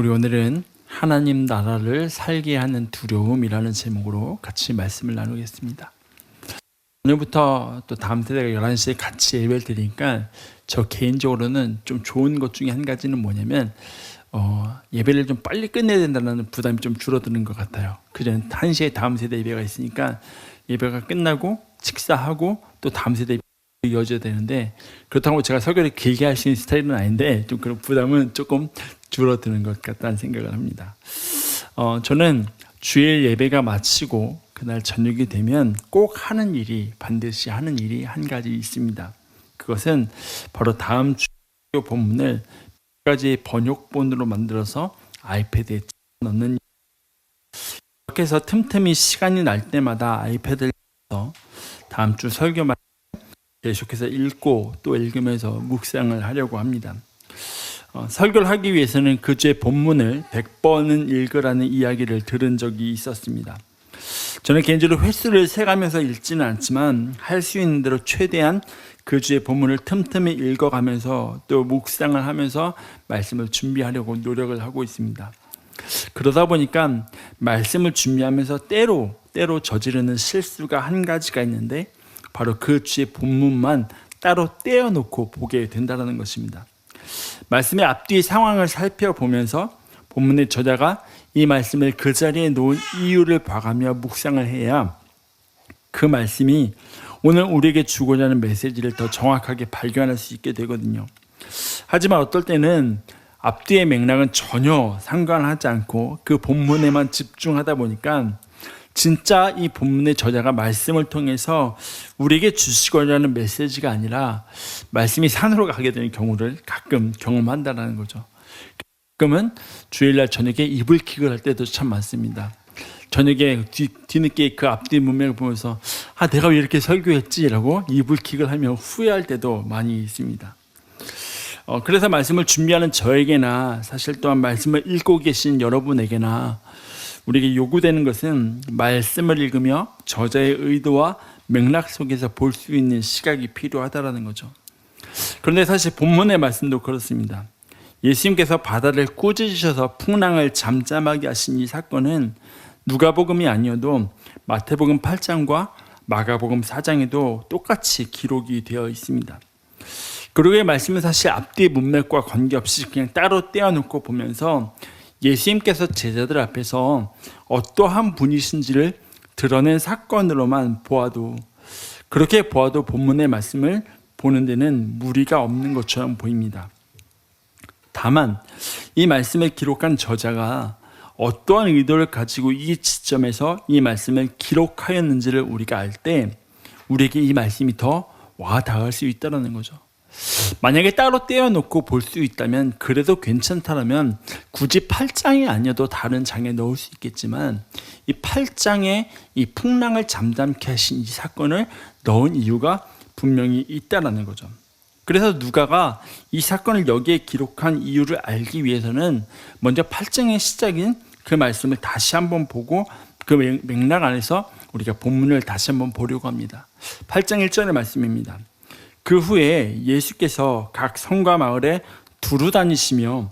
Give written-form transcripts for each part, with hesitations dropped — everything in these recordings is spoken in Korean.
우리 오늘은 하나님 나라를 살게 하는 두려움이라는 제목으로 같이 말씀을 나누겠습니다. 오늘부터 또 다음 세대가 11시에 같이 예배를 드리니까 저 개인적으로는 좀 좋은 것 중에 한 가지는 뭐냐면 예배를 좀 빨리 끝내야 된다는 부담이 좀 줄어드는 것 같아요. 그전 1시에 다음 세대 예배가 있으니까 예배가 끝나고 식사하고 또 다음 세대 이어져야 되는데, 그렇다고 제가 설교를 길게 할 수 있는 스타일은 아닌데 좀 그런 부담은 조금 줄어드는 것 같다는 생각을 합니다. 저는 주일 예배가 마치고 그날 저녁이 되면 꼭 반드시 하는 일이 한 가지 있습니다. 그것은 바로 다음 주 본문을 몇 가지 번역본으로 만들어서 아이패드에 넣는, 이렇게 해서 틈틈이 시간이 날 때마다 아이패드를 써서 다음 주 설교만 계속해서 읽고 또 읽으면서 묵상을 하려고 합니다. 설교를 하기 위해서는 그 주의 본문을 100번은 읽으라는 이야기를 들은 적이 있었습니다. 저는 개인적으로 횟수를 세가면서 읽지는 않지만 할 수 있는 대로 최대한 그 주의 본문을 틈틈이 읽어가면서 또 묵상을 하면서 말씀을 준비하려고 노력을 하고 있습니다. 그러다 보니까 말씀을 준비하면서 때로 저지르는 실수가 한 가지가 있는데, 바로 그 주의 본문만 따로 떼어놓고 보게 된다는 것입니다. 말씀의 앞뒤 상황을 살펴보면서 본문의 저자가 이 말씀을 그 자리에 놓은 이유를 봐가며 묵상을 해야 그 말씀이 오늘 우리에게 주고자 하는 메시지를 더 정확하게 발견할 수 있게 되거든요. 하지만 어떨 때는 앞뒤의 맥락은 전혀 상관하지 않고 그 본문에만 집중하다 보니까 진짜 이 본문의 저자가 말씀을 통해서 우리에게 주시고자 하는 메시지가 아니라 말씀이 산으로 가게 되는 경우를 가끔 경험한다는 거죠. 가끔은 주일날 저녁에 이불킥을 할 때도 참 많습니다. 저녁에 뒤늦게 그 앞뒤 문맥을 보면서 내가 왜 이렇게 설교했지라고 이불킥을 하며 후회할 때도 많이 있습니다. 그래서 말씀을 준비하는 저에게나 사실 또한 말씀을 읽고 계신 여러분에게나 우리에게 요구되는 것은 말씀을 읽으며 저자의 의도와 맥락 속에서 볼 수 있는 시각이 필요하다는 거죠. 그런데 사실 본문의 말씀도 그렇습니다. 예수님께서 바다를 꾸짖으셔서 풍랑을 잠잠하게 하신 이 사건은 누가복음이 아니어도 마태복음 8장과 마가복음 4장에도 똑같이 기록이 되어 있습니다. 그리고 이 말씀은 사실 앞뒤 문맥과 관계없이 그냥 따로 떼어놓고 보면서 예수님께서 제자들 앞에서 어떠한 분이신지를 드러낸 사건으로만 그렇게 보아도 본문의 말씀을 보는 데는 무리가 없는 것처럼 보입니다. 다만 이 말씀을 기록한 저자가 어떠한 의도를 가지고 이 지점에서 이 말씀을 기록하였는지를 우리가 알 때 우리에게 이 말씀이 더 와닿을 수 있다는 거죠. 만약에 따로 떼어놓고 볼 수 있다면 그래도 괜찮다면 굳이 8장이 아니어도 다른 장에 넣을 수 있겠지만 이 8장에 이 풍랑을 잠잠케 하신 이 사건을 넣은 이유가 분명히 있다는 거죠. 그래서 누가가 이 사건을 여기에 기록한 이유를 알기 위해서는 먼저 8장의 시작인 그 말씀을 다시 한번 보고 그 맥락 안에서 우리가 본문을 다시 한번 보려고 합니다. 8장 1절의 말씀입니다. 그 후에 예수께서 각 성과 마을에 두루 다니시며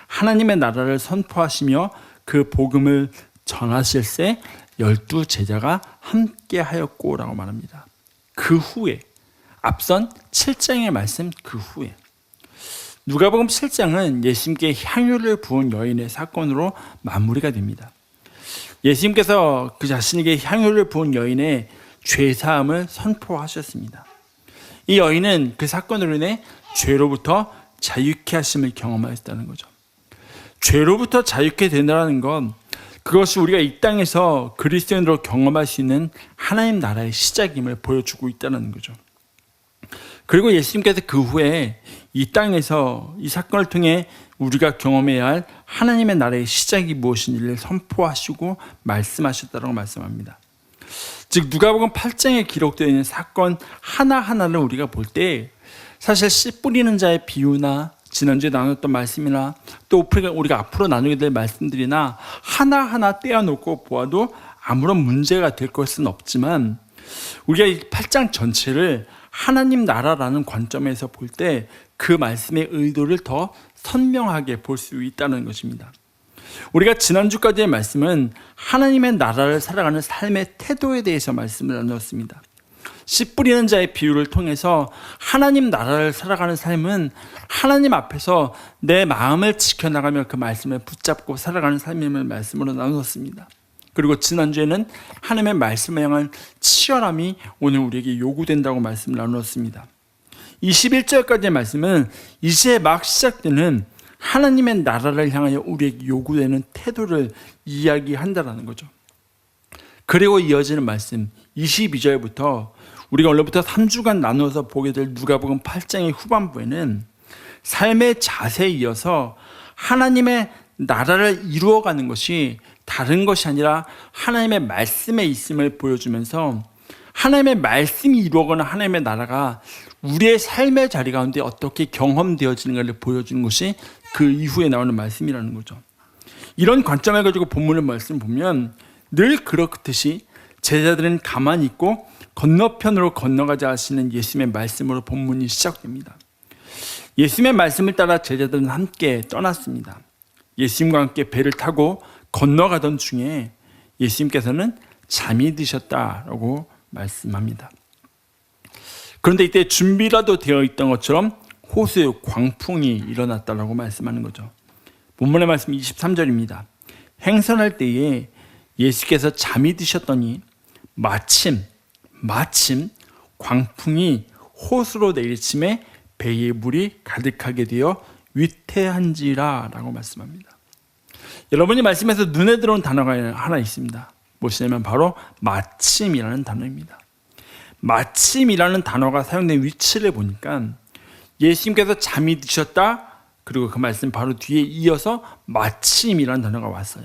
하나님의 나라를 선포하시며 그 복음을 전하실새 12 제자가 함께 하였고라고 말합니다. 그 후에, 앞선 7장의 말씀 그 후에, 누가복음 7장은 예수님께 향유를 부은 여인의 사건으로 마무리가 됩니다. 예수님께서 그 자신에게 향유를 부은 여인의 죄사함을 선포하셨습니다. 이 여인은 그 사건으로 인해 죄로부터 자유케 하심을 경험하였다는 거죠. 죄로부터 자유케 된다는 건 그것이 우리가 이 땅에서 그리스도인으로 경험할 수 있는 하나님 나라의 시작임을 보여주고 있다는 거죠. 그리고 예수님께서 그 후에 이 땅에서 이 사건을 통해 우리가 경험해야 할 하나님의 나라의 시작이 무엇인지를 선포하시고 말씀하셨다고 말씀합니다. 즉 누가복음 8장에 기록되어 있는 사건 하나하나를 우리가 볼 때 사실 씨 뿌리는 자의 비유나 지난주에 나눴던 말씀이나 또 우리가 앞으로 나누게 될 말씀들이나 하나하나 떼어놓고 보아도 아무런 문제가 될 것은 없지만 우리가 이 8장 전체를 하나님 나라라는 관점에서 볼 때 그 말씀의 의도를 더 선명하게 볼 수 있다는 것입니다. 우리가 지난주까지의 말씀은 하나님의 나라를 살아가는 삶의 태도에 대해서 말씀을 나누었습니다. 씨 뿌리는 자의 비유를 통해서 하나님 나라를 살아가는 삶은 하나님 앞에서 내 마음을 지켜나가며 그 말씀을 붙잡고 살아가는 삶임을 말씀으로 나누었습니다. 그리고 지난주에는 하나님의 말씀을 향한 치열함이 오늘 우리에게 요구된다고 말씀을 나누었습니다. 21절까지의 말씀은 이제 막 시작되는 하나님의 나라를 향하여 우리에게 요구되는 태도를 이야기한다는 거죠. 그리고 이어지는 말씀 22절부터 우리가 오늘부터 3주간 나누어서 보게 될 누가복음 8장의 후반부에는 삶의 자세에 이어서 하나님의 나라를 이루어가는 것이 다른 것이 아니라 하나님의 말씀에 있음을 보여주면서 하나님의 말씀이 이루어가는 하나님의 나라가 우리의 삶의 자리 가운데 어떻게 경험되어지는가를 보여주는 것이 그 이후에 나오는 말씀이라는 거죠. 이런 관점을 가지고 본문의 말씀을 보면 늘 그렇듯이 제자들은 가만히 있고 건너편으로 건너가자 하시는 예수님의 말씀으로 본문이 시작됩니다. 예수님의 말씀을 따라 제자들은 함께 떠났습니다. 예수님과 함께 배를 타고 건너가던 중에 예수님께서는 잠이 드셨다라고 말씀합니다. 그런데 이때 준비라도 되어 있던 것처럼 호수의 광풍이 일어났다라고 말씀하는 거죠. 본문의 말씀 23절입니다. 행선할 때에 예수께서 잠이 드셨더니 마침 광풍이 호수로 내리침에 배에 물이 가득하게 되어 위태한지라 라고 말씀합니다. 여러분이 말씀에서 눈에 들어온 단어가 하나 있습니다. 무엇이냐면 바로 마침이라는 단어입니다. 마침이라는 단어가 사용된 위치를 보니까 예수님께서 잠이 드셨다, 그리고 그 말씀 바로 뒤에 이어서 마침이라는 단어가 왔어요.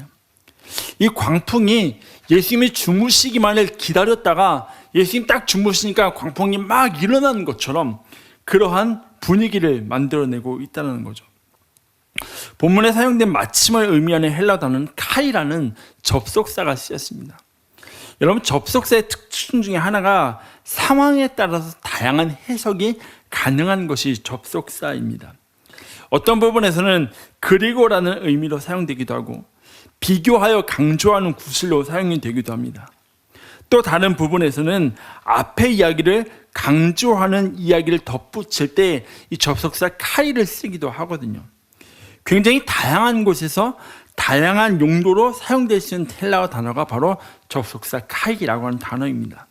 이 광풍이 예수님이 주무시기만을 기다렸다가 예수님 딱 주무시니까 광풍이 막 일어나는 것처럼 그러한 분위기를 만들어내고 있다는 거죠. 본문에 사용된 마침을 의미하는 헬라 단어는 카이라는 접속사가 쓰였습니다. 여러분, 접속사의 특징 중에 하나가 상황에 따라서 다양한 해석이 가능한 것이 접속사입니다. 어떤 부분에서는 그리고라는 의미로 사용되기도 하고 비교하여 강조하는 구실로 사용이 되기도 합니다. 또 다른 부분에서는 앞의 이야기를 강조하는 이야기를 덧붙일 때 이 접속사 카이를 쓰기도 하거든요. 굉장히 다양한 곳에서 다양한 용도로 사용될 수 있는 헬라어 단어가 바로 접속사 카이라고 하는 단어입니다.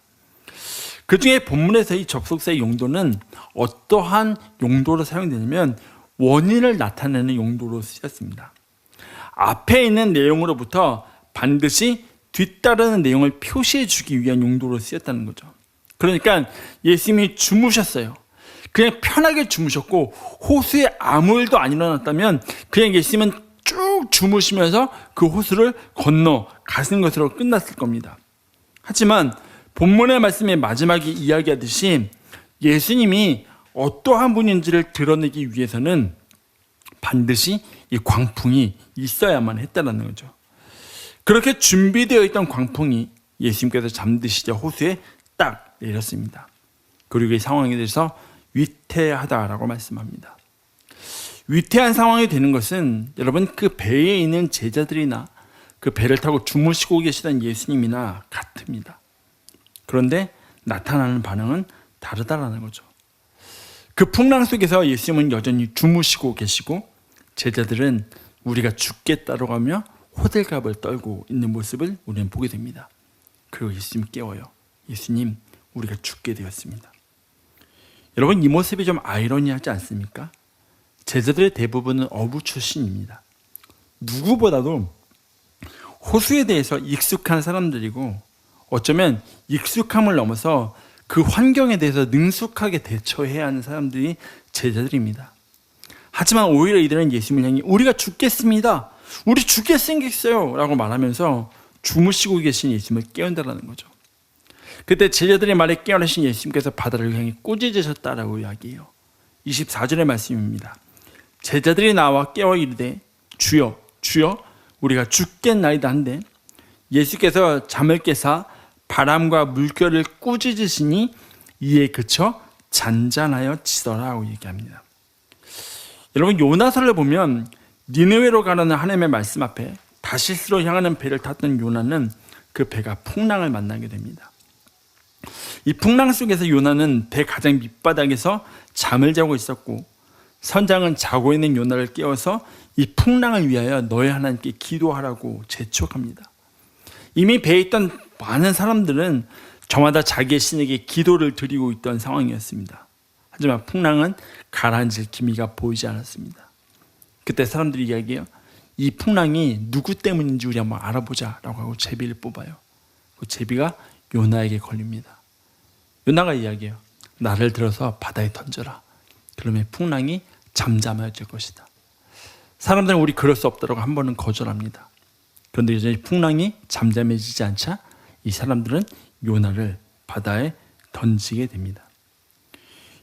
그 중에 본문에서 이 접속사의 용도는 어떠한 용도로 사용되냐면 원인을 나타내는 용도로 쓰였습니다. 앞에 있는 내용으로부터 반드시 뒤따르는 내용을 표시해 주기 위한 용도로 쓰였다는 거죠. 그러니까 예수님이 주무셨어요. 그냥 편하게 주무셨고 호수에 아무 일도 안 일어났다면 그냥 예수님은 쭉 주무시면서 그 호수를 건너 가시는 것으로 끝났을 겁니다. 하지만 본문의 말씀의 마지막에 이야기하듯이 예수님이 어떠한 분인지를 드러내기 위해서는 반드시 이 광풍이 있어야만 했다는 거죠. 그렇게 준비되어 있던 광풍이 예수님께서 잠드시자 호수에 딱 내렸습니다. 그리고 이 상황에 대해서 위태하다라고 말씀합니다. 위태한 상황이 되는 것은 여러분 그 배에 있는 제자들이나 그 배를 타고 주무시고 계시던 예수님이나 같습니다. 그런데 나타나는 반응은 다르다라는 거죠. 그 풍랑 속에서 예수님은 여전히 주무시고 계시고 제자들은 우리가 죽겠다고 하며 호들갑을 떨고 있는 모습을 우리는 보게 됩니다. 그리고 예수님 깨워요. 예수님, 우리가 죽게 되었습니다. 여러분, 이 모습이 좀 아이러니하지 않습니까? 제자들의 대부분은 어부 출신입니다. 누구보다도 호수에 대해서 익숙한 사람들이고 어쩌면 익숙함을 넘어서 그 환경에 대해서 능숙하게 대처해야 하는 사람들이 제자들입니다. 하지만 오히려 이들은 예수님을 향해 우리가 죽겠습니다. 우리 죽게 생겼어요 라고 말하면서 주무시고 계신 예수님을 깨운다는 거죠. 그때 제자들의 말에 깨어나신 예수님께서 바다를 향해 꾸짖으셨다라고 이야기해요. 24절의 말씀입니다. 제자들이 나와 깨어 이르되 주여 주여 우리가 죽겠나이다 한데 예수께서 잠을 깨사 바람과 물결을 꾸짖으시니 이에 그쳐 잔잔하여 지더라고 얘기합니다. 여러분, 요나서를 보면 니느웨로 가라는 하나님의 말씀 앞에 다시스로 향하는 배를 탔던 요나는 그 배가 풍랑을 만나게 됩니다. 이 풍랑 속에서 요나는 배 가장 밑바닥에서 잠을 자고 있었고, 선장은 자고 있는 요나를 깨워서 이 풍랑을 위하여 너희 하나님께 기도하라고 재촉합니다. 이미 배에 있던 많은 사람들은 저마다 자기의 신에게 기도를 드리고 있던 상황이었습니다. 하지만 풍랑은 가라앉을 기미가 보이지 않았습니다. 그때 사람들이 이야기해요. 이 풍랑이 누구 때문인지 우리 한번 알아보자 라고 하고 제비를 뽑아요. 그 제비가 요나에게 걸립니다. 요나가 이야기해요. 나를 들어서 바다에 던져라. 그러면 풍랑이 잠잠해질 것이다. 사람들은 우리 그럴 수 없다고 한 번은 거절합니다. 그런데 여전히 풍랑이 잠잠해지지 않자 이 사람들은 요나를 바다에 던지게 됩니다.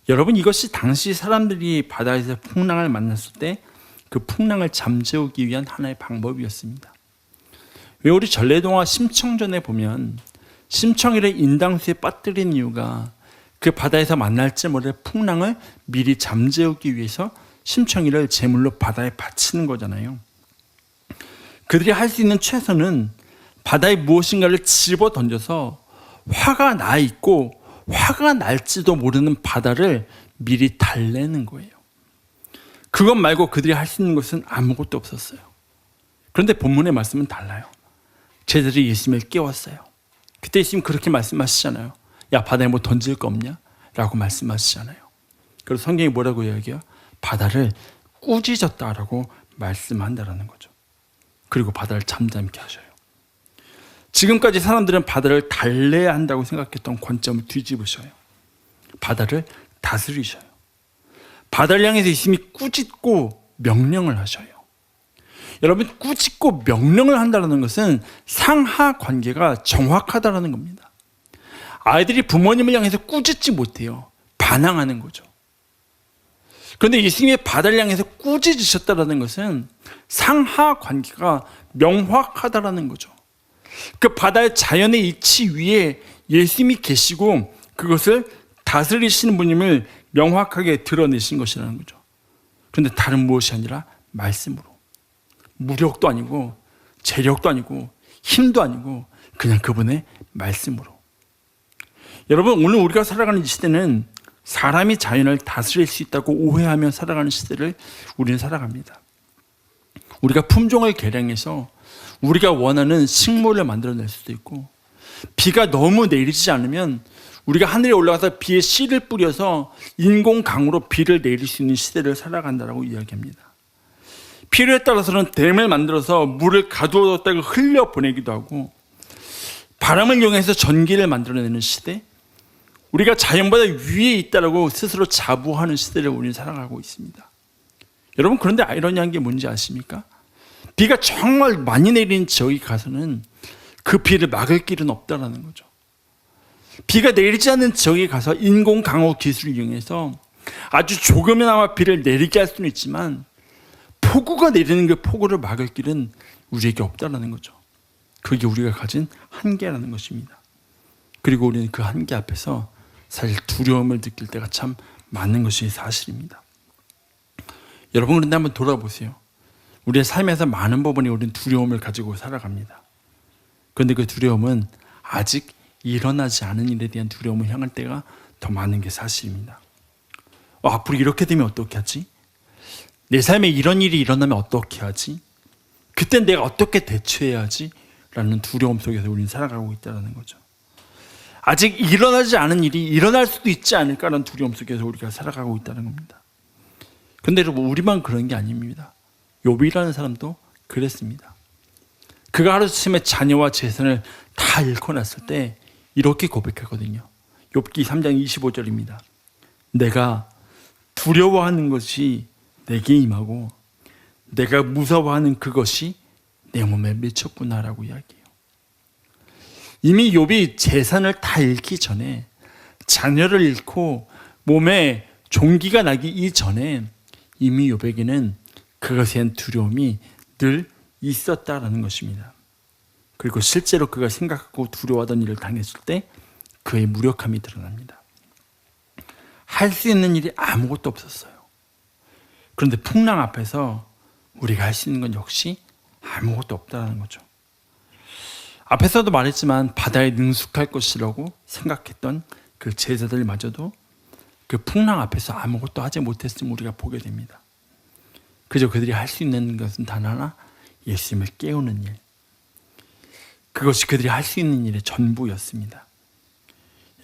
여러분, 이것이 당시 사람들이 바다에서 풍랑을 만났을 때 그 풍랑을 잠재우기 위한 하나의 방법이었습니다. 왜 우리 전래동화 심청전에 보면 심청이를 인당수에 빠뜨린 이유가 그 바다에서 만날지 모를 풍랑을 미리 잠재우기 위해서 심청이를 제물로 바다에 바치는 거잖아요. 그들이 할 수 있는 최선은 바다에 무엇인가를 집어 던져서 화가 나 있고 화가 날지도 모르는 바다를 미리 달래는 거예요. 그것 말고 그들이 할 수 있는 것은 아무것도 없었어요. 그런데 본문의 말씀은 달라요. 제자들이 예수님을 깨웠어요. 그때 예수님 그렇게 말씀하시잖아요. 야, 바다에 뭐 던질 거 없냐? 라고 말씀하시잖아요. 그래서 성경이 뭐라고 이야기해요? 바다를 꾸짖었다라고 말씀한다라는 거죠. 그리고 바다를 잠잠케 하셔요. 지금까지 사람들은 바다를 달래야 한다고 생각했던 관점을 뒤집으셔요. 바다를 다스리셔요. 바다를 향해서 예수님이 꾸짖고 명령을 하셔요. 여러분, 꾸짖고 명령을 한다는 것은 상하 관계가 정확하다는 겁니다. 아이들이 부모님을 향해서 꾸짖지 못해요. 반항하는 거죠. 그런데 예수님이 바다를 향해서 꾸짖으셨다는 것은 상하 관계가 명확하다는 거죠. 그 바다의 자연의 이치 위에 예수님이 계시고 그것을 다스리시는 분임을 명확하게 드러내신 것이라는 거죠. 그런데 다른 무엇이 아니라 말씀으로. 무력도 아니고 재력도 아니고 힘도 아니고 그냥 그분의 말씀으로. 여러분, 오늘 우리가 살아가는 이 시대는 사람이 자연을 다스릴 수 있다고 오해하며 살아가는 시대를 우리는 살아갑니다. 우리가 품종을 개량해서 우리가 원하는 식물을 만들어낼 수도 있고, 비가 너무 내리지 않으면 우리가 하늘에 올라가서 비에 씨를 뿌려서 인공강으로 비를 내릴 수 있는 시대를 살아간다고 이야기합니다. 필요에 따라서는 댐을 만들어서 물을 가두었다가 흘려보내기도 하고, 바람을 이용해서 전기를 만들어내는 시대, 우리가 자연보다 위에 있다고 스스로 자부하는 시대를 우리는 살아가고 있습니다. 여러분, 그런데 아이러니한 게 뭔지 아십니까? 비가 정말 많이 내리는 지역에 가서는 그 비를 막을 길은 없다는 거죠. 비가 내리지 않는 지역에 가서 인공강우 기술을 이용해서 아주 조금이나마 비를 내리게 할 수는 있지만 폭우가 내리는 그 폭우를 막을 길은 우리에게 없다는 거죠. 그게 우리가 가진 한계라는 것입니다. 그리고 우리는 그 한계 앞에서 사실 두려움을 느낄 때가 참 많은 것이 사실입니다. 여러분, 그런데 한번 돌아보세요. 우리의 삶에서 많은 부분이 우리는 두려움을 가지고 살아갑니다. 그런데 그 두려움은 아직 일어나지 않은 일에 대한 두려움을 향할 때가 더 많은 게 사실입니다. 앞으로 이렇게 되면 어떻게 하지? 내 삶에 이런 일이 일어나면 어떻게 하지? 그땐 내가 어떻게 대처해야 하지? 라는 두려움 속에서 우리는 살아가고 있다는 거죠. 아직 일어나지 않은 일이 일어날 수도 있지 않을까라는 두려움 속에서 우리가 살아가고 있다는 겁니다. 그런데 여러분, 우리만 그런 게 아닙니다. 욥이라는 사람도 그랬습니다. 그가 하루아침에 자녀와 재산을 다 잃고 났을 때 이렇게 고백했거든요. 욥기 3장 25절입니다. 내가 두려워하는 것이 내게 임하고 내가 무서워하는 그것이 내 몸에 미쳤구나라고 이야기해요. 이미 욥이 재산을 다 잃기 전에, 자녀를 잃고 몸에 종기가 나기 이전에 이미 욥에게는 그것에 대한 두려움이 늘 있었다라는 것입니다. 그리고 실제로 그가 생각하고 두려워하던 일을 당했을 때 그의 무력함이 드러납니다. 할 수 있는 일이 아무것도 없었어요. 그런데 풍랑 앞에서 우리가 할 수 있는 건 역시 아무것도 없다는 거죠. 앞에서도 말했지만 바다에 능숙할 것이라고 생각했던 그 제자들마저도 그 풍랑 앞에서 아무것도 하지 못했음을 우리가 보게 됩니다. 그저 그들이 할 수 있는 것은 단 하나, 예수님을 깨우는 일. 그것이 그들이 할 수 있는 일의 전부였습니다.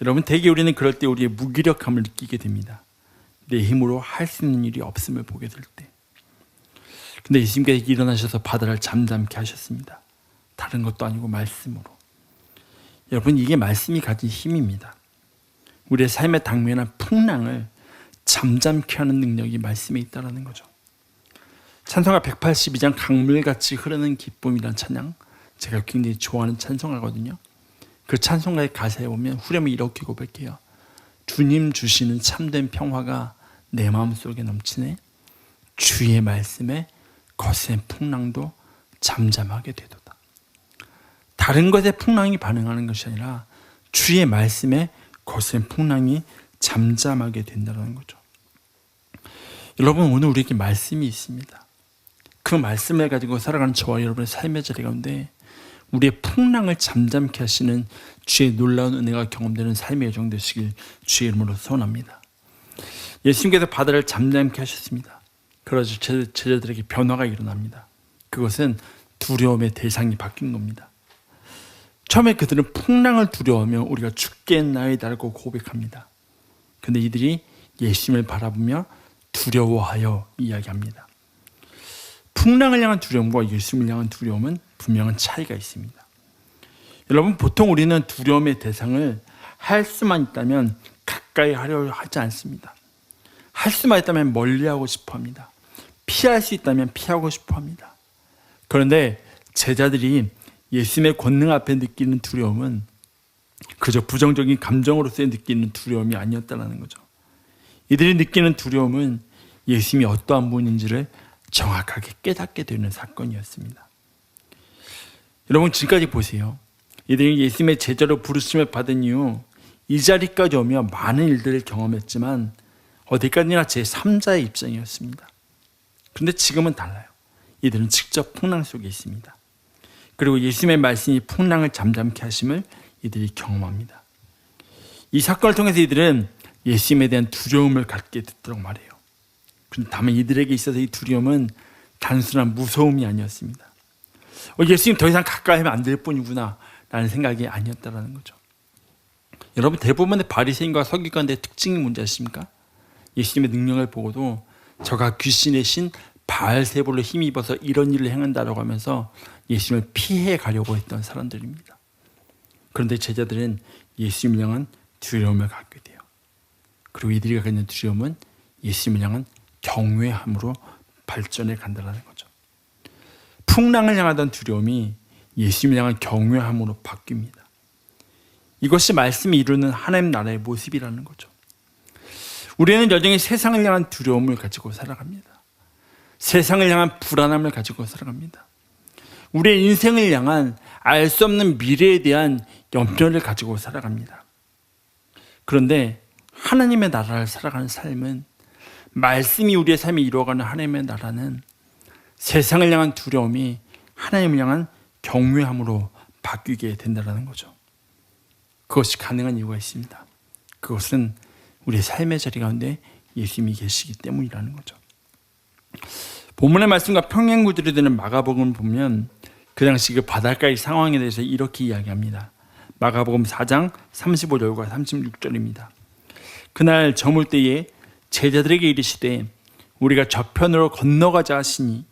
여러분, 대개 우리는 그럴 때 우리의 무기력함을 느끼게 됩니다. 내 힘으로 할 수 있는 일이 없음을 보게 될 때. 근데 예수님께서 일어나셔서 바다를 잠잠케 하셨습니다. 다른 것도 아니고 말씀으로. 여러분, 이게 말씀이 가진 힘입니다. 우리의 삶에 당면한 풍랑을 잠잠케 하는 능력이 말씀에 있다는 거죠. 찬송가 182장 강물같이 흐르는 기쁨이란 찬양, 제가 굉장히 좋아하는 찬송가거든요. 그 찬송가의 가사에 보면 후렴이 이렇게 고백해요. 주님 주시는 참된 평화가 내 마음속에 넘치네. 주의 말씀에 거센 풍랑도 잠잠하게 되도다. 다른 것에 풍랑이 반응하는 것이 아니라 주의 말씀에 거센 풍랑이 잠잠하게 된다는 거죠. 여러분, 오늘 우리에게 말씀이 있습니다. 그 말씀을 가지고 살아가는 저와 여러분의 삶의 자리 가운데 우리의 풍랑을 잠잠케 하시는 주의 놀라운 은혜가 경험되는 삶의 여정 되시길 주의 이름으로 소원합니다. 예수님께서 바다를 잠잠케 하셨습니다. 그러자 제자들에게 변화가 일어납니다. 그것은 두려움의 대상이 바뀐 겁니다. 처음에 그들은 풍랑을 두려워하며 우리가 죽겠나이다라고 고백합니다. 그런데 이들이 예수님을 바라보며 두려워하여 이야기합니다. 풍랑을 향한 두려움과 예수님을 향한 두려움은 분명한 차이가 있습니다. 여러분, 보통 우리는 두려움의 대상을 할 수만 있다면 가까이 하려 하지 않습니다. 할 수만 있다면 멀리하고 싶어 합니다. 피할 수 있다면 피하고 싶어 합니다. 그런데 제자들이 예수님의 권능 앞에 느끼는 두려움은 그저 부정적인 감정으로서 느끼는 두려움이 아니었다는 거죠. 이들이 느끼는 두려움은 예수님이 어떠한 분인지를 정확하게 깨닫게 되는 사건이었습니다. 여러분, 지금까지 보세요. 이들이 예수님의 제자로 부르심을 받은 이후 이 자리까지 오며 많은 일들을 경험했지만 어디까지나 제3자의 입장이었습니다. 그런데 지금은 달라요. 이들은 직접 풍랑 속에 있습니다. 그리고 예수님의 말씀이 풍랑을 잠잠케 하심을 이들이 경험합니다. 이 사건을 통해서 이들은 예수님에 대한 두려움을 갖게 됐다고 말해요. 그런데 다만 이들에게 있어서 이 두려움은 단순한 무서움이 아니었습니다. 예수님 더 이상 가까이 하면 안 될 뿐이구나 라는 생각이 아니었다는 거죠. 여러분, 대부분의 바리새인과 서기관들의 특징이 뭔지 아십니까? 예수님의 능력을 보고도 저가 귀신의 신 바알세불로 힘입어서 이런 일을 행한다라고 하면서 예수님을 피해 가려고 했던 사람들입니다. 그런데 제자들은 예수님을 향한 두려움을 갖게 돼요. 그리고 이들이 갖고 있는 두려움은 예수님을 향한 경외함으로 발전해 간다는 거죠. 풍랑을 향하던 두려움이 예수님을 향한 경외함으로 바뀝니다. 이것이 말씀이 이루는 하나님 나라의 모습이라는 거죠. 우리는 여전히 세상을 향한 두려움을 가지고 살아갑니다. 세상을 향한 불안함을 가지고 살아갑니다. 우리의 인생을 향한 알 수 없는 미래에 대한 염려를 가지고 살아갑니다. 그런데 하나님의 나라를 살아가는 삶은, 말씀이 우리의 삶에 이루어가는 하나님의 나라는 세상을 향한 두려움이 하나님을 향한 경외함으로 바뀌게 된다는 거죠. 그것이 가능한 이유가 있습니다. 그것은 우리의 삶의 자리 가운데 예수님이 계시기 때문이라는 거죠. 본문의 말씀과 평행 구절이 되는 마가복음을 보면 그 당시 그 바닷가의 상황에 대해서 이렇게 이야기합니다. 마가복음 4장 35절과 36절입니다. 그날 저물 때에 제자들에게 이르시되 우리가 저편으로 건너가자 하시니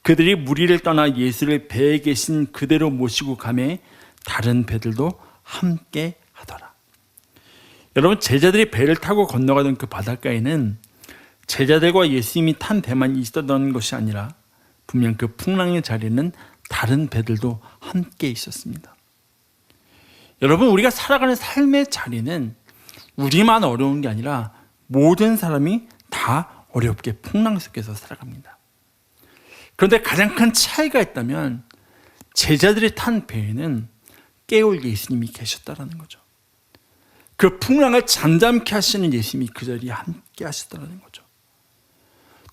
그들이 무리를 떠나 예수를 배에 계신 그대로 모시고 가매 다른 배들도 함께 하더라. 여러분, 제자들이 배를 타고 건너가던 그 바닷가에는 제자들과 예수님이 탄 배만 있었던 것이 아니라 분명 그 풍랑의 자리에는 다른 배들도 함께 있었습니다. 여러분, 우리가 살아가는 삶의 자리는 우리만 어려운 게 아니라 모든 사람이 다 어렵게 풍랑 속에서 살아갑니다. 그런데 가장 큰 차이가 있다면 제자들이 탄 배에는 깨울 예수님이 계셨다는 거죠. 그 풍랑을 잠잠케 하시는 예수님이 그 자리에 함께 하시다는 거죠.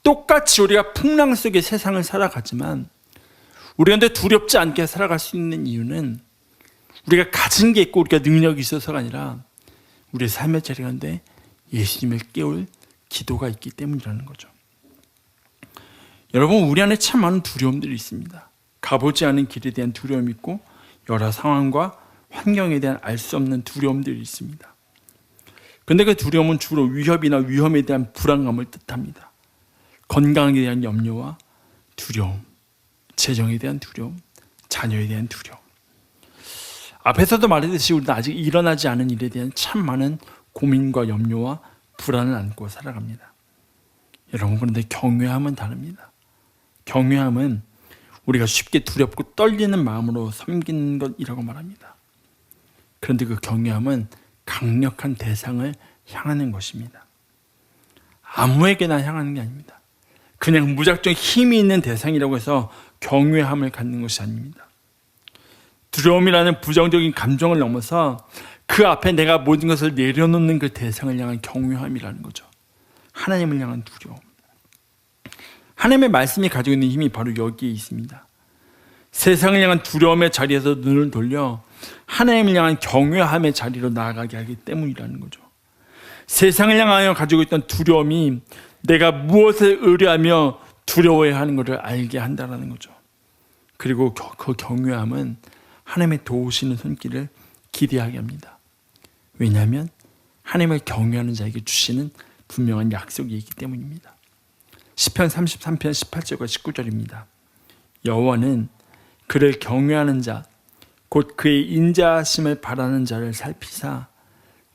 똑같이 우리가 풍랑 속의 세상을 살아가지만 우리가 근데 두렵지 않게 살아갈 수 있는 이유는 우리가 가진 게 있고 우리가 능력이 있어서가 아니라 우리의 삶의 자리 가운데 예수님을 깨울 기도가 있기 때문이라는 거죠. 여러분, 우리 안에 참 많은 두려움들이 있습니다. 가보지 않은 길에 대한 두려움이 있고 여러 상황과 환경에 대한 알 수 없는 두려움들이 있습니다. 그런데 그 두려움은 주로 위협이나 위험에 대한 불안감을 뜻합니다. 건강에 대한 염려와 두려움, 재정에 대한 두려움, 자녀에 대한 두려움. 앞에서도 말했듯이 우리는 아직 일어나지 않은 일에 대한 참 많은 고민과 염려와 불안을 안고 살아갑니다. 여러분, 그런데 경외함은 다릅니다. 경외함은 우리가 쉽게 두렵고 떨리는 마음으로 섬기는 것이라고 말합니다. 그런데 그 경외함은 강력한 대상을 향하는 것입니다. 아무에게나 향하는 게 아닙니다. 그냥 무작정 힘이 있는 대상이라고 해서 경외함을 갖는 것이 아닙니다. 두려움이라는 부정적인 감정을 넘어서 그 앞에 내가 모든 것을 내려놓는 그 대상을 향한 경외함이라는 거죠. 하나님을 향한 두려움. 하나님의 말씀이 가지고 있는 힘이 바로 여기에 있습니다. 세상을 향한 두려움의 자리에서 눈을 돌려 하나님을 향한 경외함의 자리로 나아가게 하기 때문이라는 거죠. 세상을 향하여 가지고 있던 두려움이 내가 무엇을 의뢰하며 두려워해야 하는 것을 알게 한다는 거죠. 그리고 그 경외함은 하나님의 도우시는 손길을 기대하게 합니다. 왜냐하면 하나님을 경외하는 자에게 주시는 분명한 약속이 있기 때문입니다. 시편 33편 18절과 19절입니다. 여호와는 그를 경외하는 자, 곧 그의 인자하심을 바라는 자를 살피사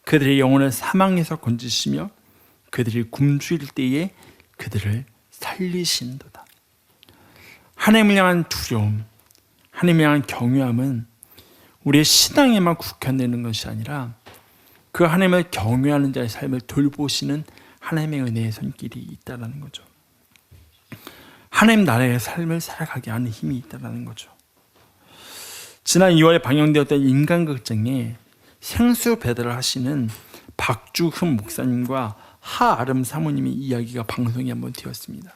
그들의 영혼을 사망에서 건지시며 그들이 굶주릴 때에 그들을 살리신도다. 하나님을 향한 두려움, 하나님을 향한 경외함은 우리의 신앙에만 국한되는 것이 아니라 그 하나님을 경외하는 자의 삶을 돌보시는 하나님의 은혜의 손길이 있다는 거죠. 하나님 나라의 삶을 살아가게 하는 힘이 있다는 거죠. 지난 2월에 방영되었던 인간극장에 생수 배달을 하시는 박주흠 목사님과 하아름 사모님의 이야기가 방송에 한번 되었습니다.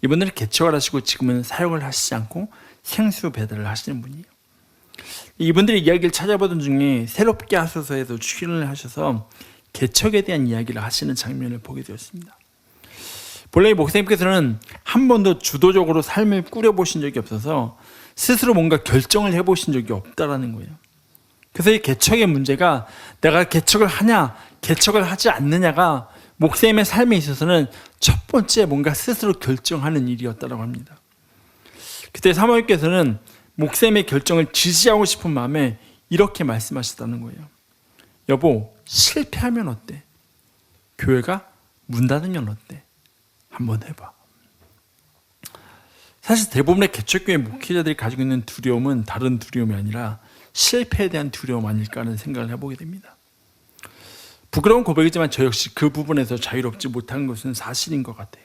이분들은 개척을 하시고 지금은 사역을 하시지 않고 생수 배달을 하시는 분이에요. 이분들의 이야기를 찾아보던 중에 새롭게 하소서에도 출연을 하셔서 개척에 대한 이야기를 하시는 장면을 보게 되었습니다. 본래 목사님께서는 한 번도 주도적으로 삶을 꾸려보신 적이 없어서 스스로 뭔가 결정을 해보신 적이 없다라는 거예요. 그래서 이 개척의 문제가 내가 개척을 하냐 개척을 하지 않느냐가 목사님의 삶에 있어서는 첫 번째 뭔가 스스로 결정하는 일이었다고 합니다. 그때 사모님께서는 목사님의 결정을 지지하고 싶은 마음에 이렇게 말씀하셨다는 거예요. 여보, 실패하면 어때? 교회가 문 닫으면 어때? 한번 해봐. 사실 대부분의 개척교회 목회자들이 가지고 있는 두려움은 다른 두려움이 아니라 실패에 대한 두려움 아닐까 하는 생각을 해보게 됩니다. 부끄러운 고백이지만 저 역시 그 부분에서 자유롭지 못한 것은 사실인 것 같아요.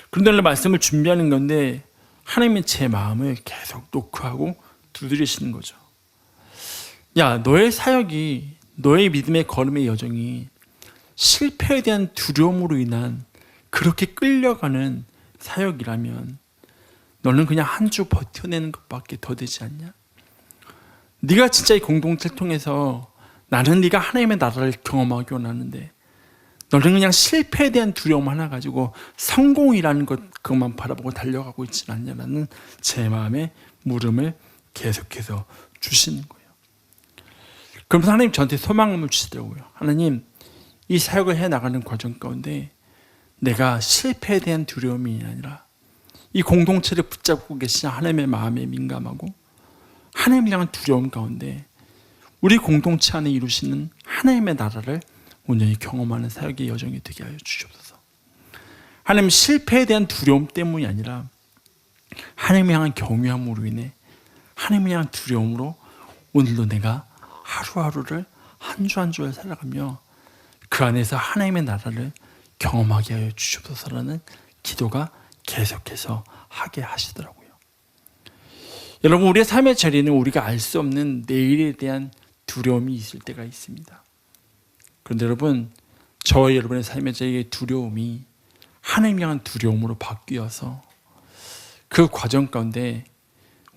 그런데 오늘 말씀을 준비하는 건데 하나님이 제 마음을 계속 노크하고 두드리시는 거죠. 야, 너의 사역이, 너의 믿음의 걸음의 여정이 실패에 대한 두려움으로 인한 그렇게 끌려가는 사역이라면 너는 그냥 한 주 버텨내는 것밖에 더 되지 않냐? 네가 진짜 이 공동체를 통해서 나는 네가 하나님의 나라를 경험하기 원하는데 너는 그냥 실패에 대한 두려움 하나 가지고 성공이라는 것 그것만 바라보고 달려가고 있지 않냐라는 제 마음의 물음을 계속해서 주시는 거예요. 그러면서 하나님 저한테 소망을 주시더라고요. 하나님, 이 사역을 해나가는 과정 가운데 내가 실패에 대한 두려움이 아니라 이 공동체를 붙잡고 계신 하나님의 마음에 민감하고 하나님을 향한 두려움 가운데 우리 공동체 안에 이루시는 하나님의 나라를 온전히 경험하는 사역의 여정이 되게 하여 주시옵소서. 하나님, 실패에 대한 두려움 때문이 아니라 하나님을 향한 경외함으로 인해 하나님을 향한 두려움으로 오늘도 내가 하루하루를 한 주 한 주를 살아가며 그 안에서 하나님의 나라를 경험하게 하여 주시옵소서라는 기도가 계속해서 하게 하시더라고요. 여러분, 우리의 삶의 자리는 우리가 알 수 없는 내일에 대한 두려움이 있을 때가 있습니다. 그런데 여러분, 저와 여러분의 삶의 자리의 두려움이 하나님 향한 두려움으로 바뀌어서 그 과정 가운데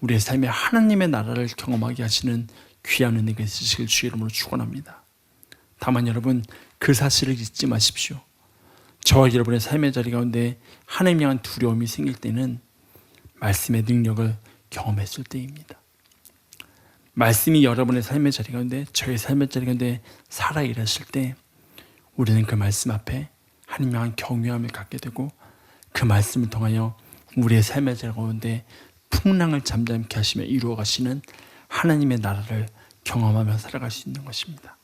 우리의 삶에 하나님의 나라를 경험하게 하시는 귀한 은혜가 있으시길 주의 이름으로 축원합니다. 다만 여러분, 그 사실을 잊지 마십시오. 저와 여러분의 삶의 자리 가운데 하나님에 대한 두려움이 생길 때는 말씀의 능력을 경험했을 때입니다. 말씀이 여러분의 삶의 자리 가운데, 저의 삶의 자리 가운데 살아 일하실 때 우리는 그 말씀 앞에 하나님에 대한 경외함을 갖게 되고, 그 말씀을 통하여 우리의 삶의 자리 가운데 풍랑을 잠잠케 하시며 이루어 가시는 하나님의 나라를 경험하며 살아갈 수 있는 것입니다.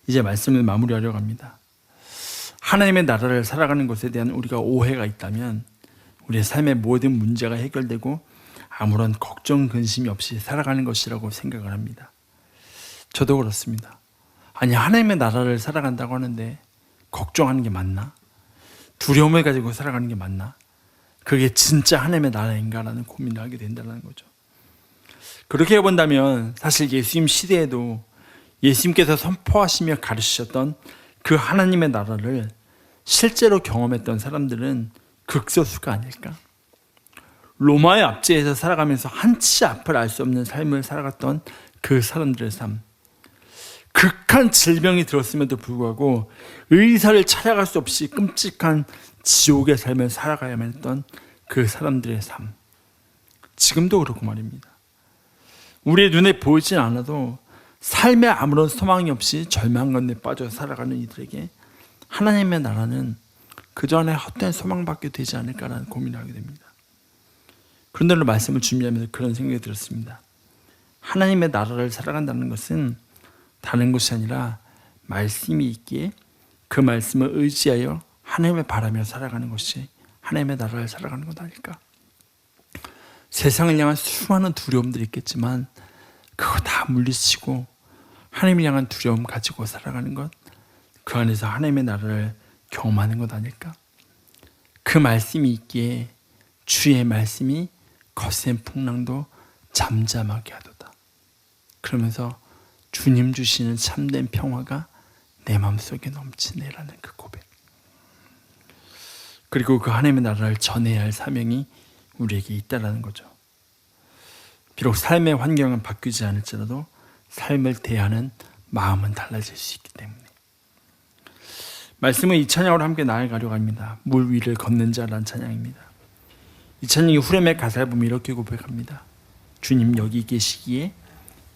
이제 말씀을 마무리하려고 합니다. 하나님의 나라를 살아가는 것에 대한 우리가 오해가 있다면 우리의 삶의 모든 문제가 해결되고 아무런 걱정 근심이 없이 살아가는 것이라고 생각을 합니다. 저도 그렇습니다. 아니, 하나님의 나라를 살아간다고 하는데 걱정하는 게 맞나? 두려움을 가지고 살아가는 게 맞나? 그게 진짜 하나님의 나라인가라는 고민을 하게 된다는 거죠. 그렇게 해본다면 사실 예수님 시대에도 예수님께서 선포하시며 가르치셨던 그 하나님의 나라를 실제로 경험했던 사람들은 극소수가 아닐까? 로마의 압제에서 살아가면서 한치 앞을 알 수 없는 삶을 살아갔던 그 사람들의 삶, 극한 질병이 들었음에도 불구하고 의사를 찾아갈 수 없이 끔찍한 지옥의 삶을 살아가야만 했던 그 사람들의 삶, 지금도 그렇고 말입니다. 우리의 눈에 보이진 않아도 삶에 아무런 소망이 없이 절망 가운데 빠져 살아가는 이들에게 하나님의 나라는 그저 하나의 헛된 소망밖에 되지 않을까라는 고민을 하게 됩니다. 그런데 오늘 말씀을 준비하면서 그런 생각이 들었습니다. 하나님의 나라를 살아간다는 것은 다른 것이 아니라 말씀이 있기에 그 말씀을 의지하여 하나님을 바라며 살아가는 것이 하나님의 나라를 살아가는 것 아닐까? 세상을 향한 수많은 두려움들이 있겠지만 그거 다 물리치고 하나님을 향한 두려움 가지고 살아가는 것, 그 안에서 하나님의 나라를 경험하는 것 아닐까? 그 말씀이 있기에 주의 말씀이 거센 풍랑도 잠잠하게 하도다. 그러면서 주님 주시는 참된 평화가 내 마음속에 넘치네라는 그 고백. 그리고 그 하나님의 나라를 전해야 할 사명이 우리에게 있다라는 거죠. 비록 삶의 환경은 바뀌지 않을지라도 삶을 대하는 마음은 달라질 수 있기 때문에. 말씀은 이 찬양으로 함께 나아가려고 합니다. 물 위를 걷는 자라는 찬양입니다. 이 찬양이 후렴의 가사를 보면 이렇게 고백합니다. 주님 여기 계시기에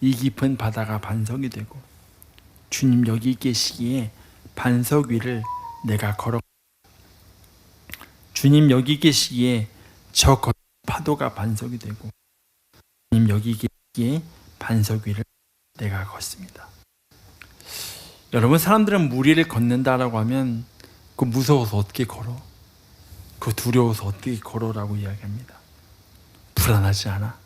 이 깊은 바다가 반석이 되고, 주님 여기 계시기에 반석 위를 내가 걸어, 주님 여기 계시기에 저 파도가 반석이 되고, 주님 여기 계시기에 반석 위를 내가 걷습니다. 여러분, 사람들은 물 위를 걷는다라고 하면 그 무서워서 어떻게 걸어? 그 두려워서 어떻게 걸어라고 이야기합니다. 불안하지 않아?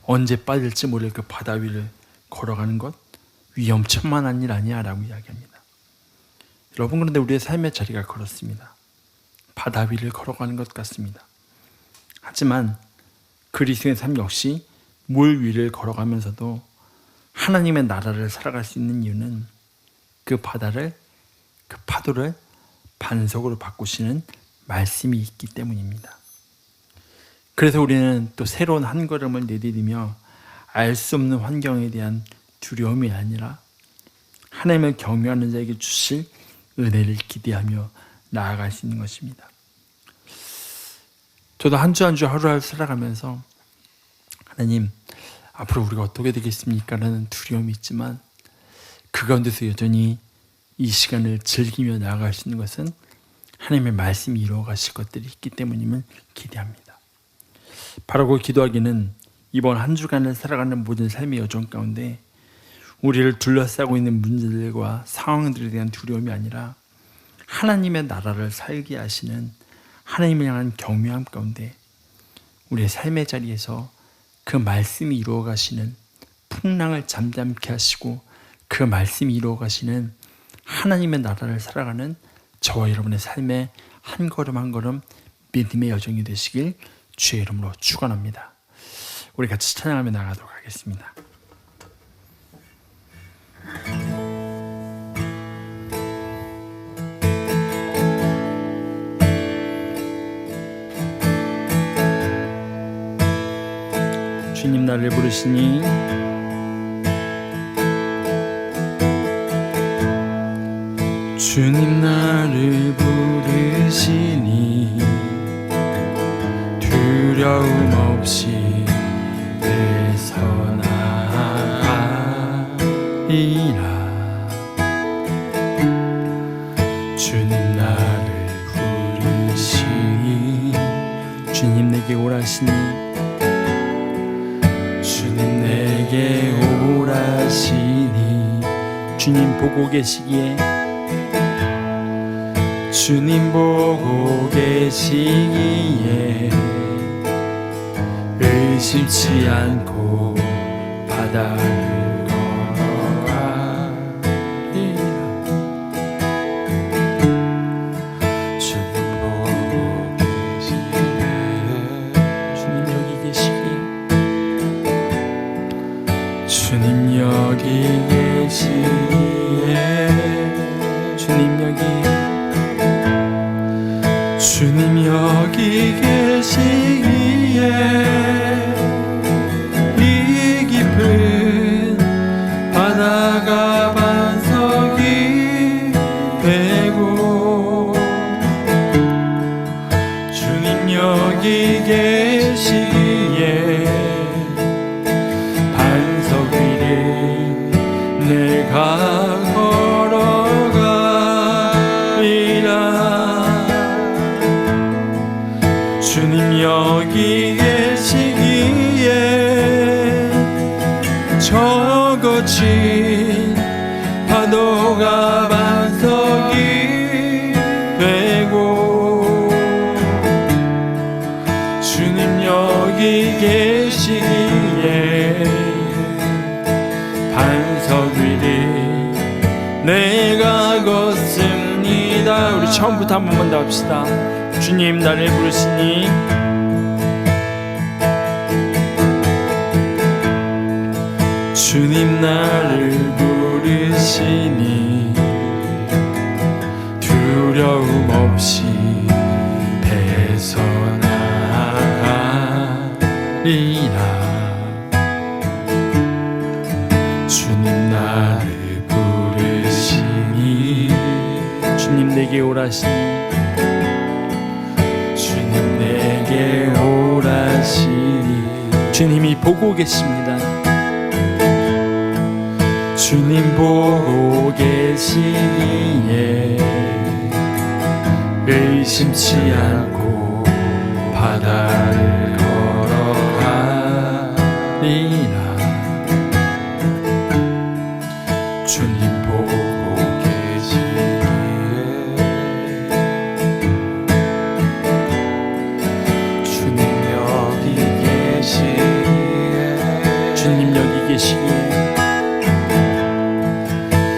언제 빠질지 모를 그 바다 위를 걸어가는 것 위험천만한 일 아니야 라고 이야기합니다. 여러분, 그런데 우리의 삶의 자리가 그렇습니다. 바다 위를 걸어가는 것 같습니다. 하지만 그리스도의 삶 역시 물 위를 걸어가면서도 하나님의 나라를 살아갈 수 있는 이유는 그 바다를, 그 파도를 반석으로 바꾸시는 말씀이 있기 때문입니다. 그래서 우리는 또 새로운 한 걸음을 내디디며 알 수 없는 환경에 대한 두려움이 아니라 하나님을 경외하는 자에게 주실 은혜를 기대하며 나아갈 수 있는 것입니다. 저도 한 주 한 주 하루하루 살아가면서 하나님, 앞으로 우리가 어떻게 되겠습니까? 라는 두려움이 있지만 그 가운데서 여전히 이 시간을 즐기며 나아갈 수 있는 것은 하나님의 말씀이 이루어 가실 것들이 있기 때문임을 기대합니다. 바라고 기도하기는 이번 한 주간을 살아가는 모든 삶의 여정 가운데 우리를 둘러싸고 있는 문제들과 상황들에 대한 두려움이 아니라 하나님의 나라를 살게 하시는 하나님을 향한 경외함 가운데 우리의 삶의 자리에서 그 말씀이 이루어 가시는 풍랑을 잠잠케 하시고 그 말씀이 이루어 가시는 하나님의 나라를 살아가는 저와 여러분의 삶의 한 걸음 한 걸음 믿음의 여정이 되시길 주의 이름으로 축원합니다. 우리 같이 찬양하며 나가도록 하겠습니다. 주님 나를 부르시니 주님 나를 부르시니 두려움 없이 내서 나아가리라. 주님 나를 부르시니 주님 내게 오라시니 주님 내게 오라시니 주님 보고 계시기에 주님 보고 계시기에 의심치 않고 바다를 걸어가리라. 주님 보고 계시기에 주님 여기 계시기에 주님 여기 계시기에 주님 여기 주님 여기 계시기에 이 깊은 바다가 반석이 되고 주님 여기 계시기에 반석 위를 내가 걸어가리라. 주님 여기 계시기에 저 거친 파도가 반석이 되고 주님 여기 계시기에 반석 위를 내가 걷습니다. 우리 처음부터 한 번만 더 합시다. 주님 나를 부르시니 주님 나를 부르시니 두려움 없이 배에서 나아가리라. 주님 나를 부르시니 주님 내게 오라시니 주님 내게 오라시니 주님이 보고 계십니다. 주님 보고 계시기에 의심치 않고 바다를 걸어가리라. 주님 보고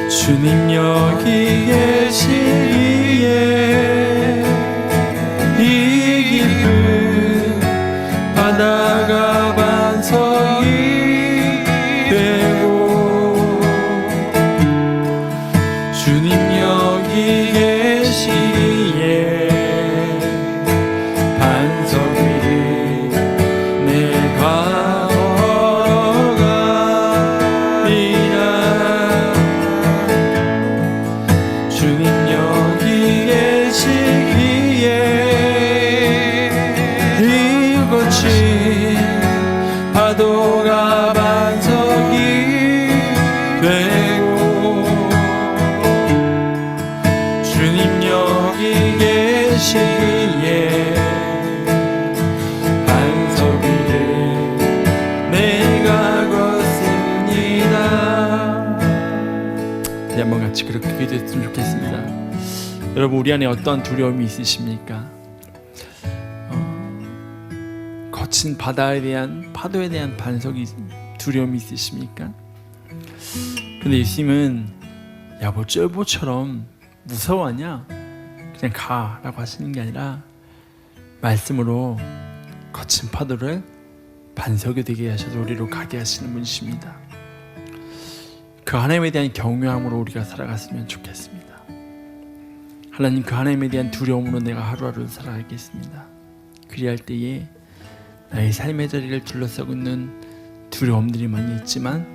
주님 여기 계시기에 이 깊은 바다가 반석이 되고 주님 여기 계시기에 반석 위를 내가 주님 여기 계시기에 이 거친 파도가 반석이 되고 주님 여기 계시기에 반석 위를 내가 걷습니다. 네, 한번 같이 그렇게 기도했으면 좋겠습니다. 여러분 우리 안에 어떤 두려움이 있으십니까? 거친 파도에 대한 반석이 두려움이 있으십니까? 근데 예수님은 야 뭐 쫄보처럼 무서워하냐? 그냥 가라고 하시는 게 아니라 말씀으로 거친 파도를 반석이 되게 하셔서 우리로 가게 하시는 분이십니다. 그 하나님에 대한 경외함으로 우리가 살아갔으면 좋겠습니다. 하나님 그 하나님에 대한 두려움으로 내가 하루하루 살아가겠습니다. 그리할 때에 나의 삶의 자리를 둘러싸고 있는 두려움들이 많이 있지만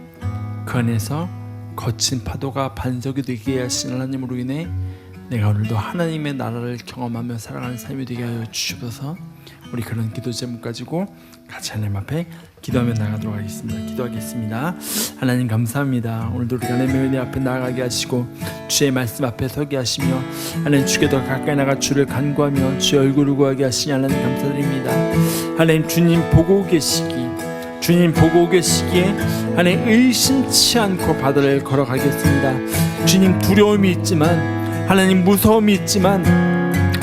그 안에서 거친 파도가 반석이 되게 하신 하나님으로 인해 내가 오늘도 하나님의 나라를 경험하며 살아가는 삶이 되게 하여 주시옵소서. 우리 그런 기도 제목 가지고 같이 하나님 앞에 기도하며 나가도록 하겠습니다. 기도하겠습니다. 하나님 감사합니다. 오늘도 우리가 하나님의 은혜 앞에 나아가게 하시고 주의 말씀 앞에 서게 하시며 하나님 주께 더 가까이 나가 주를 간구하며 주의 얼굴을 구하게 하시니 하나님 감사드립니다. 하나님 주님 보고 계시기에 하나님 의심치 않고 바다를 걸어가겠습니다. 주님 두려움이 있지만 하나님 무서움이 있지만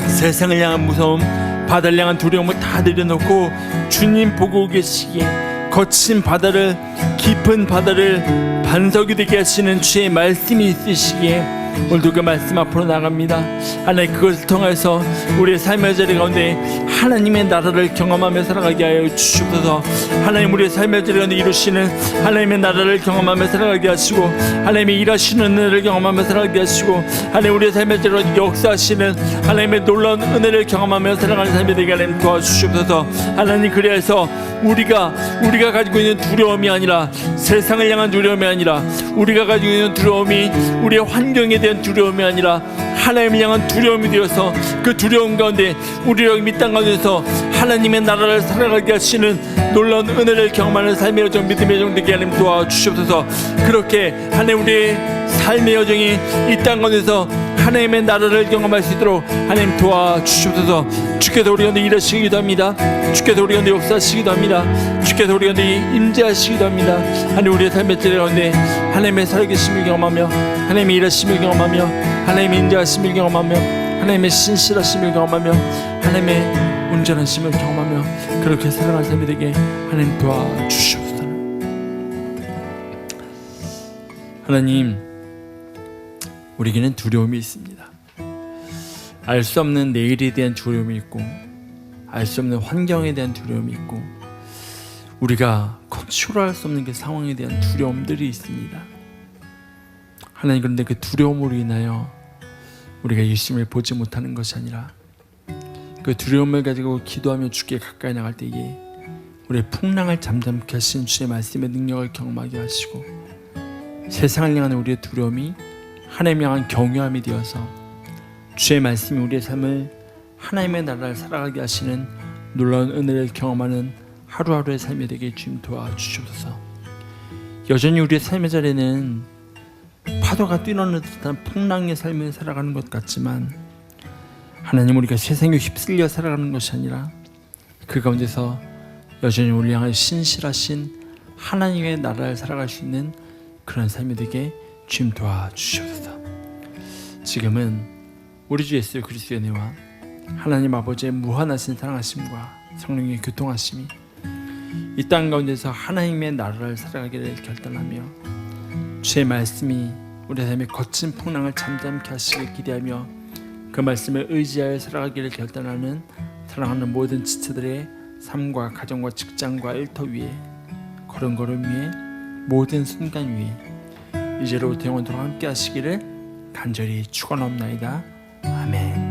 세상을 향한 무서움 바다를 향한 두려움을 다 내려놓고 주님 보고 계시기에 거친 바다를 깊은 바다를 반석이 되게 하시는 주의 말씀이 있으시기에 오늘도 그 말씀 앞으로 나갑니다. 하나님 그것을 통해서 우리의 삶의 자리 가운데 하나님의 나라를 경험하며 살아가게 하여 주시옵소서. 하나님 우리의 삶의 자리 가운데 이루시는 하나님의 나라를 경험하며 살아가게 하시고 하나님의 일하시는 은혜를 경험하며 살아가게 하시고 하나님 우리의 삶의 자리 가운데 역사하시는 하나님의 놀라운 은혜를 경험하며 살아가는 삶이 되게 하나님 도와주시옵소서. 하나님 그래서 우리가 가지고 있는 두려움이 아니라 세상을 향한 두려움이 아니라 우리가 가지고 있는 두려움이 우리의 환경에 대한 두려움이 아니라 하나님을 향한 두려움이 되어서 그 두려움 가운데 우리가 이 땅 가운데서 하나님의 나라를 살아가게 하시는 놀라운 은혜를 경험하는 삶의 여정 믿음의 여정 되게 하나님 도와주시옵소서. 그렇게 하나님 우리의 삶의 여정이 이 땅 가운데서 하나님의 나라를 경험할 수 있도록 하나님 도와주시옵소서. 주께서 우리 가운데 일하시기도 합니다. 주께서 우리 가운데 역사하시기도 합니다. 주께서 우리 가운데 임재하시기도 합니다. 하나님 우리의 삶의 자리 가운데 하나님의 살아계심을 경험하며 하나님의 일하심을 경험하며 하나님의 임재하심을 경험하며 하나님의 신실하심을 경험하며 하나님의 온전하심을 경험하며 그렇게 살아갈 삶이 되게 하나님 도와주시옵소서. 하나님 우리에게는 두려움이 있습니다. 알 수 없는 내일에 대한 두려움이 있고 알 수 없는 환경에 대한 두려움이 있고 우리가 컨트롤할 수 없는 그 상황에 대한 두려움들이 있습니다. 하나님 그런데 그 두려움으로 인하여 우리가 예수님을 보지 못하는 것이 아니라 그 두려움을 가지고 기도하며 주께 가까이 나갈 때에 우리의 풍랑을 잠잠케 하신 주의 말씀의 능력을 경험하게 하시고 세상을 향한 우리의 두려움이 하나님을 향한 경외함이 되어서 주의 말씀이 우리의 삶을 하나님의 나라를 살아가게 하시는 놀라운 은혜를 경험하는 하루하루의 삶이 되게 주님 도와주시옵소서. 여전히 우리의 삶의 자리는 파도가 뛰어오는 듯한 풍랑의 삶을 살아가는 것 같지만 하나님 우리가 세상에 휩쓸려 살아가는 것이 아니라 그 가운데서 여전히 우리 향한 신실하신 하나님의 나라를 살아갈 수 있는 그런 삶이 되게 주님 도와주시옵소서. 지금은 우리 주 예수 그리스도의 은혜와 하나님 아버지의 무한하신 사랑하심과 성령의 교통하심이 이 땅 가운데서 하나님의 나라를 살아가기를 결단하며 주의 말씀이 우리 삶의 거친 풍랑을 잠잠케 하시길 기대하며 그 말씀을 의지하여 살아가기를 결단하는 사랑하는 모든 지체들의 삶과 가정과 직장과 일터 위에 걸음걸음 위에 모든 순간 위에 이제로부터 영원토록 함께 하시기를 간절히 축원하옵나이다. 아멘.